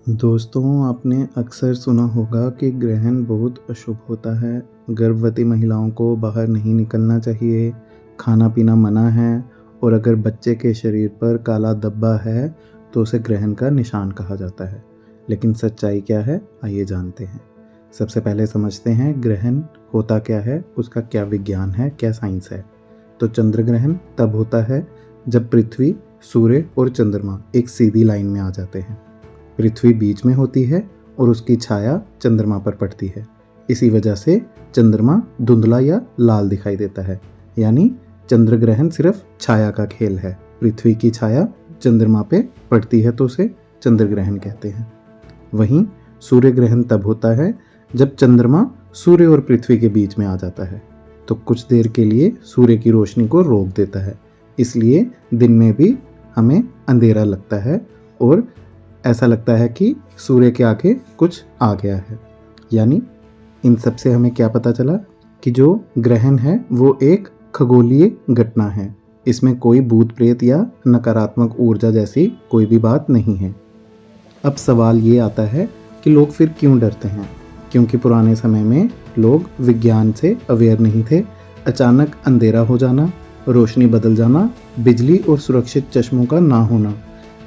दोस्तों, आपने अक्सर सुना होगा कि ग्रहण बहुत अशुभ होता है। गर्भवती महिलाओं को बाहर नहीं निकलना चाहिए, खाना-पीना मना है और अगर बच्चे के शरीर पर काला धब्बा है, तो उसे ग्रहण का निशान कहा जाता है। लेकिन सच्चाई क्या है? आइए जानते हैं। सबसे पहले समझते हैं ग्रहण होता क्या है, उसका क्या विज्ञान है, क्या साइंस है। तो चंद्र ग्रहण तब होता है जब पृथ्वी, सूर्य और चंद्रमा एक सीधी लाइन में आ जाते हैं। पृथ्वी बीच में होती है और उसकी छाया चंद्रमा पर पड़ती है। इसी वजह से चंद्रमा धुंधला या लाल दिखाई देता है। यानी चंद्र ग्रहण सिर्फ छाया का खेल है। पृथ्वी की छाया चंद्रमा पे पड़ती है तो उसे चंद्र ग्रहण कहते हैं। वहीं सूर्य ग्रहण तब होता है जब चंद्रमा सूर्य और पृथ्वी के बीच में आ जाता है, तो कुछ देर के लिए सूर्य की रोशनी को रोक देता है। इसलिए दिन में भी हमें अंधेरा लगता है और ऐसा लगता है कि सूर्य के आगे कुछ आ गया है। यानी इन सब से हमें क्या पता चला कि जो ग्रहण है वो एक खगोलीय घटना है। इसमें कोई भूत प्रेत या नकारात्मक ऊर्जा जैसी कोई भी बात नहीं है। अब सवाल ये आता है कि लोग फिर क्यों डरते हैं? क्योंकि पुराने समय में लोग विज्ञान से अवेयर नहीं थे। अचानक अंधेरा हो जाना, रोशनी बदल जाना, बिजली और सुरक्षित चश्मों का ना होना,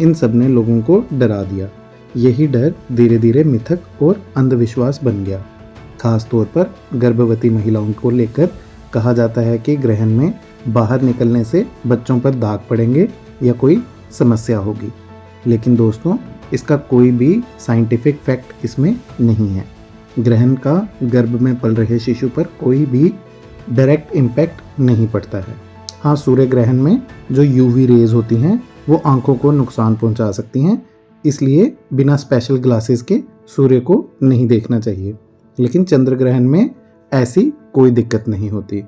इन सब ने लोगों को डरा दिया। यही डर धीरे धीरे मिथक और अंधविश्वास बन गया। खास तौर पर गर्भवती महिलाओं को लेकर कहा जाता है कि ग्रहण में बाहर निकलने से बच्चों पर दाग पड़ेंगे या कोई समस्या होगी। लेकिन दोस्तों, इसका कोई भी साइंटिफिक फैक्ट इसमें नहीं है। ग्रहण का गर्भ में पल रहे शिशु पर कोई भी डायरेक्ट इम्पैक्ट नहीं पड़ता है। हाँ, सूर्य ग्रहण में जो यूवी रेज होती हैं वो आंखों को नुकसान पहुंचा सकती हैं, इसलिए बिना स्पेशल ग्लासेस के सूर्य को नहीं देखना चाहिए। लेकिन चंद्र ग्रहण में ऐसी कोई दिक्कत नहीं होती।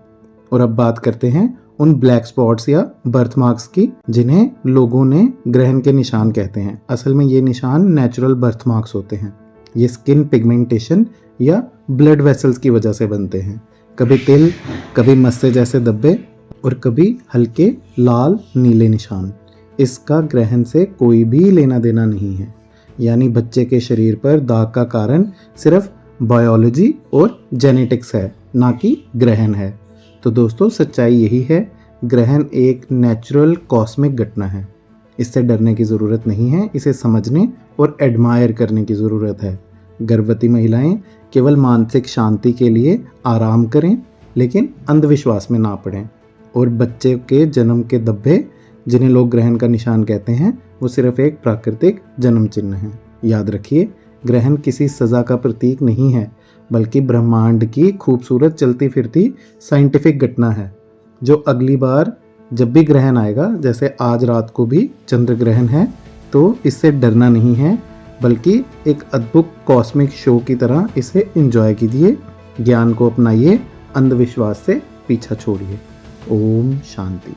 और अब बात करते हैं उन ब्लैक स्पॉट्स या बर्थ मार्क्स की, जिन्हें लोगों ने ग्रहण के निशान कहते हैं। असल में ये निशान नेचुरल बर्थ मार्क्स होते हैं। ये स्किन पिगमेंटेशन या ब्लड वेसल्स की वजह से बनते हैं। कभी तिल, कभी मस्से जैसे धब्बे और कभी हल्के लाल नीले निशान। इसका ग्रहण से कोई भी लेना देना नहीं है। यानी बच्चे के शरीर पर दाग का कारण सिर्फ बायोलॉजी और जेनेटिक्स है, ना कि ग्रहण है। तो दोस्तों, सच्चाई यही है, ग्रहण एक नेचुरल कॉस्मिक घटना है। इससे डरने की ज़रूरत नहीं है, इसे समझने और एडमायर करने की ज़रूरत है। गर्भवती महिलाएं केवल मानसिक शांति के लिए आराम करें, लेकिन अंधविश्वास में ना पड़ें। और बच्चे के जन्म के धब्बे, जिन्हें लोग ग्रहण का निशान कहते हैं, वो सिर्फ एक प्राकृतिक जन्म चिन्ह है। याद रखिए, ग्रहण किसी सज़ा का प्रतीक नहीं है, बल्कि ब्रह्मांड की खूबसूरत चलती फिरती साइंटिफिक घटना है, जो अगली बार जब भी ग्रहण आएगा, जैसे आज रात को भी चंद्र ग्रहण है, तो इससे डरना नहीं है, बल्कि एक अद्भुत कॉस्मिक शो की तरह इसे एंजॉय कीजिए। ज्ञान को अपनाइए, अंधविश्वास से पीछा छोड़िए। ओम शांति।